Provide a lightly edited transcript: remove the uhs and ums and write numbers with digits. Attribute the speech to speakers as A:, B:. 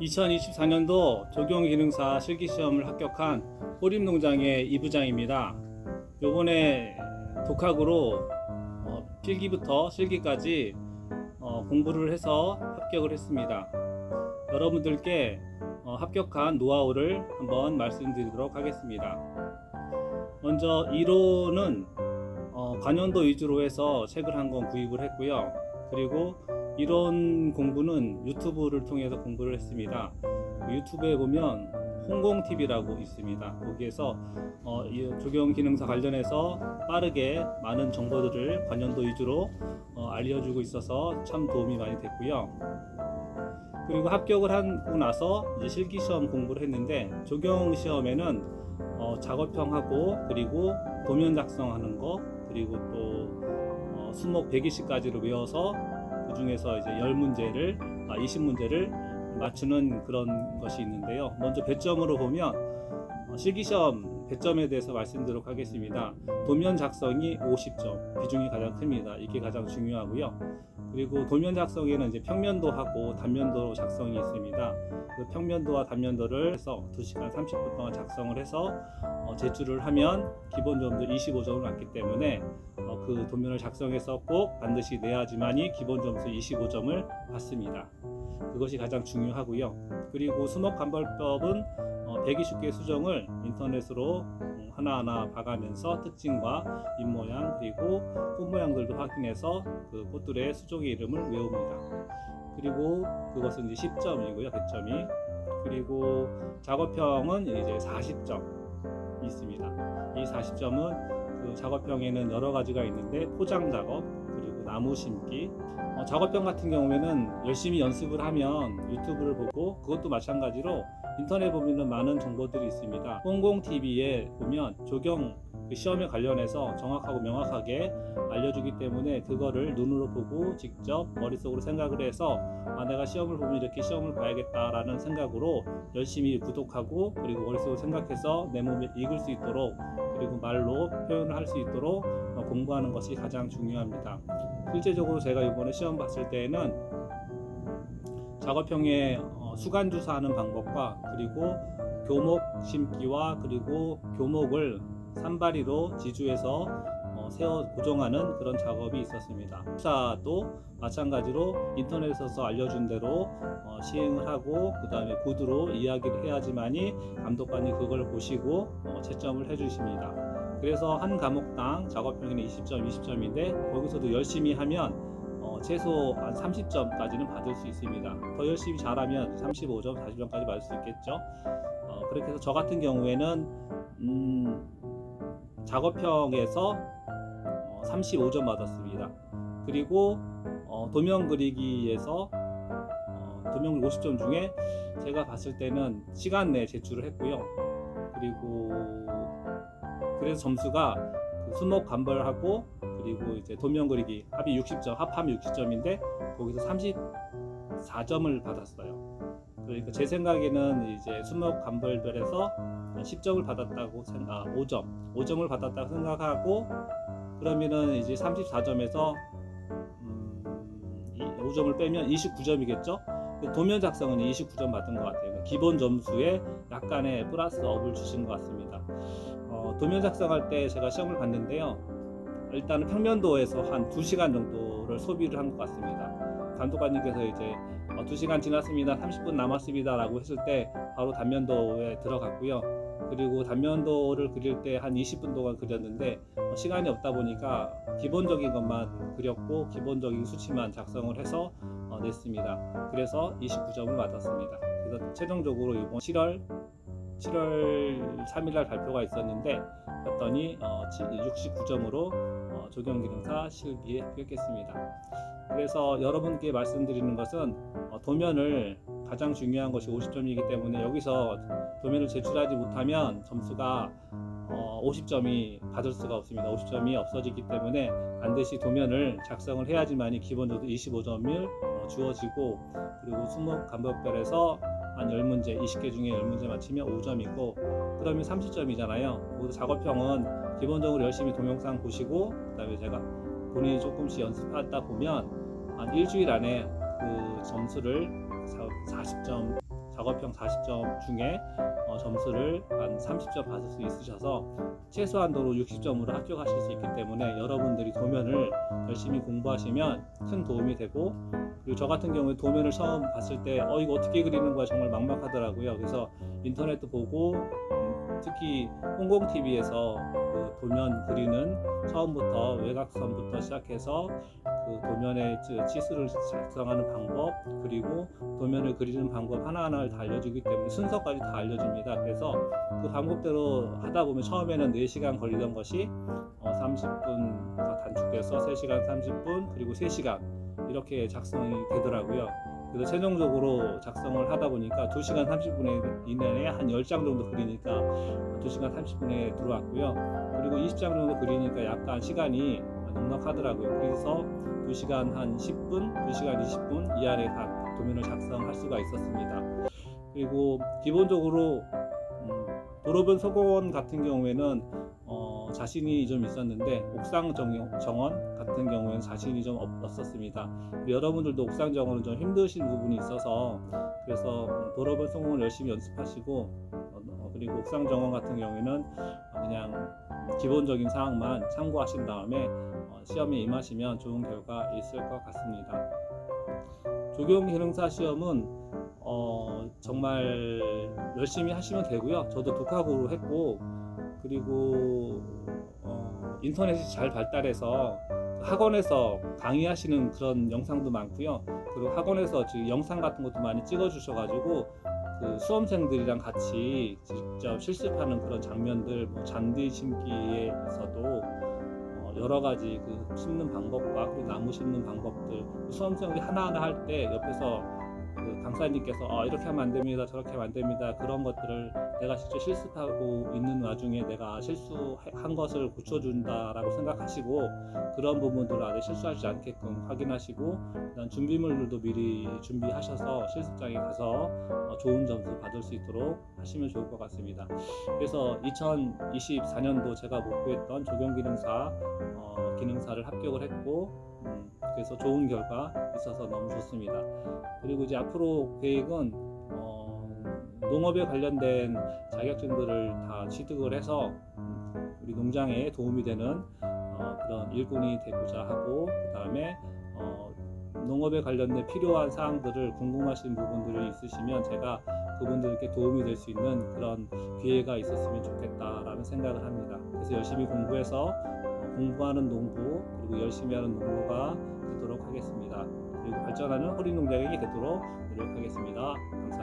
A: 2024년도 적용기능사 실기시험을 합격한 호림농장의 이부장입니다. 요번에 독학으로 필기부터 실기까지 공부를 해서 합격을 했습니다. 여러분들께 합격한 노하우를 한번 말씀드리도록 하겠습니다. 먼저 이론은 관연도 위주로 해서 책을 한 권 구입을 했고요. 그리고 이론 공부는 유튜브를 통해서 공부를 했습니다. 유튜브에 보면 홍공TV라고 있습니다. 거기에서 적용기능사 관련해서 빠르게 많은 정보들을 관연도 위주로 알려주고 있어서 참 도움이 많이 됐고요. 그리고 합격을 하고 나서 이제 실기시험 공부를 했는데, 적용시험에는 작업형하고 그리고 도면 작성하는 거, 그리고 또 수목 120가지로 외워서 그 중에서 이제 10문제를 20문제를 맞추는 그런 것이 있는데요. 먼저 배점으로 보면 실기시험 배점에 대해서 말씀드리도록 하겠습니다. 도면 작성이 50점, 비중이 가장 큽니다. 이게 가장 중요하고요. 그리고 도면 작성에는 이제 평면도하고 단면도 작성이 있습니다. 그 평면도와 단면도를 해서 2시간 30분 동안 작성을 해서 제출을 하면 기본 점수 25점을 받기 때문에 그 도면을 작성해서 꼭 반드시 내야지만이 기본 점수 25점을 받습니다. 그것이 가장 중요하고요. 그리고 수목관벌법은 120개의 수정을 인터넷으로 하나하나 봐가면서 특징과 잎모양 그리고 꽃 모양들도 확인해서 그 꽃들의 수종의 이름을 외웁니다. 그리고 그것은 이제 10점이고요. 100점이. 그리고 작업형은 이제 40점 있습니다. 이 40점은 그 작업형에는 여러 가지가 있는데, 포장 작업, 그리고 나무 심기. 작업형 같은 경우에는 열심히 연습을 하면 유튜브를 보고, 그것도 마찬가지로 인터넷 보면 많은 정보들이 있습니다. 홍공TV에 보면 적용 시험에 관련해서 정확하고 명확하게 알려주기 때문에 그거를 눈으로 보고 직접 머릿속으로 생각을 해서 내가 시험을 보면 이렇게 시험을 봐야겠다라는 생각으로 열심히 구독하고, 그리고 머릿속으로 생각해서 내 몸에 익을 수 있도록, 그리고 말로 표현을 할 수 있도록 공부하는 것이 가장 중요합니다. 실제적으로 제가 이번에 시험 봤을 때에는 작업형의 수간 주사하는 방법과, 그리고 교목 심기와 그리고 교목을 산바리로 지주해서 세워 고정하는 그런 작업이 있었습니다. 주사도 마찬가지로 인터넷에서 알려준 대로 시행을 하고, 그 다음에 구두로 이야기를 해야지만이 감독관이 그걸 보시고 채점을 해주십니다. 그래서 한 과목당 작업형에는 20점, 20점인데 거기서도 열심히 하면 최소 한 30점까지는 받을 수 있습니다. 더 열심히 잘하면 35점, 40점까지 받을 수 있겠죠. 그렇게 해서 저 같은 경우에는 작업형에서 35점 받았습니다. 그리고 도면 그리기에서 도면 50점 중에 제가 봤을 때는 시간 내에 제출을 했고요. 그리고 그래서 점수가 수목 관벌하고 그리고 이제 도면 그리기 합이 60점, 합하면 60점인데 거기서 34점을 받았어요. 그러니까 제 생각에는 이제 수목 관벌별에서 10점을 받았다고 5점을 받았다고 생각하고, 그러면은 이제 34점에서 5점을 빼면 29점이겠죠. 도면 작성은 29점 받은 것 같아요. 기본 점수에 약간의 플러스 업을 주신 것 같습니다. 도면 작성할 때 제가 시험을 봤는데요. 일단은 평면도에서 한 2시간 정도를 소비를 한 것 같습니다. 감독관님께서 이제 2시간 지났습니다, 30분 남았습니다 라고 했을 때 바로 단면도에 들어갔고요. 그리고 단면도를 그릴 때 한 20분 동안 그렸는데 시간이 없다 보니까 기본적인 것만 그렸고 기본적인 수치만 작성을 해서 냈습니다. 그래서 29점을 받았습니다. 그래서 최종적으로 이번 7월 3일날 발표가 있었는데 봤더니 69점으로 적용기능사 실기에 합격했습니다. 그래서 여러분께 말씀드리는 것은 도면을 가장 중요한 것이 50점이기 때문에 여기서 도면을 제출하지 못하면 점수가 50점이 받을 수가 없습니다. 50점이 없어지기 때문에 반드시 도면을 작성을 해야지만이 기본적으로 25점을 주어지고, 그리고 수목 간법별에서 한 10문제, 20개 중에 10문제 맞히면 5점이고, 그러면 30점이잖아요. 거기서 작업형은 기본적으로 열심히 동영상 보시고, 그 다음에 제가 본인이 조금씩 연습하다 보면 한 일주일 안에 그 점수를 40점, 작업형 40점 중에 점수를 한 30점 받을 수 있으셔서 최소한도로 60점으로 합격하실 수 있기 때문에 여러분들이 도면을 열심히 공부하시면 큰 도움이 되고, 그리고 저 같은 경우에 도면을 처음 봤을 때 이거 어떻게 그리는 거야 정말 막막하더라고요. 그래서 인터넷도 보고 특히 홍공TV에서 그 도면 그리는 처음부터 외곽선부터 시작해서 그 도면의 치수를 작성하는 방법, 그리고 도면을 그리는 방법 하나하나를 다 알려주기 때문에 순서까지 다 알려줍니다. 그래서 그 방법대로 하다 보면 처음에는 4시간 걸리던 것이 30분 더 단축돼서 3시간 30분 그리고 3시간 이렇게 작성이 되더라고요. 그래서 최종적으로 작성을 하다 보니까 2시간 30분 이내에 한 10장 정도 그리니까 2시간 30분에 들어왔고요. 그리고 20장 정도 그리니까 약간 시간이 넉넉하더라고요. 그래서 2시간 한 10분, 2시간 20분 이 안에 각 도면을 작성할 수가 있었습니다. 그리고 기본적으로 도로변 소공원 같은 경우에는 자신이 좀 있었는데 옥상 정원 같은 경우에는 자신이 좀 없었습니다. 여러분들도 옥상 정원은 좀 힘드신 부분이 있어서 그래서 도로변 소공원을 열심히 연습하시고 그리고 옥상 정원 같은 경우에는 그냥 기본적인 사항만 참고하신 다음에 시험에 임하시면 좋은 결과 있을 것 같습니다. 조경기능사 시험은 정말 열심히 하시면 되고요. 저도 독학으로 했고, 그리고 인터넷이 잘 발달해서 학원에서 강의하시는 그런 영상도 많고요. 그리고 학원에서 지금 영상 같은 것도 많이 찍어 주셔가지고 그 수험생들이랑 같이 직접 실습하는 그런 장면들, 잔디 심기에서도 여러 가지 그 심는 방법과 그리고 나무 심는 방법들, 수험생들이 하나하나 할 때 옆에서 그 강사님께서 이렇게 하면 안 됩니다, 저렇게 하면 안 됩니다, 그런 것들을 내가 직접 실습하고 있는 와중에 내가 실수한 것을 고쳐준다라고 생각하시고 그런 부분들을 아예 실수하지 않게끔 확인하시고 그다음 준비물들도 미리 준비하셔서 실습장에 가서 좋은 점수 받을 수 있도록 하시면 좋을 것 같습니다. 그래서 2024년도 제가 목표했던 조경기능사 기능사를 합격을 했고 그래서 좋은 결과 있어서 너무 좋습니다. 그리고 이제 앞으로 계획은 농업에 관련된 자격증들을 다 취득을 해서 우리 농장에 도움이 되는 그런 일꾼이 되고자 하고, 그 다음에 농업에 관련된 필요한 사항들을 궁금하신 부분들이 있으시면 제가 그분들께 도움이 될 수 있는 그런 기회가 있었으면 좋겠다라는 생각을 합니다. 그래서 열심히 공부해서 공부하는 농부 그리고 열심히 하는 농부가 되도록 하겠습니다. 그리고 발전하는 호림농장이 되도록 노력하겠습니다. 감사합니다.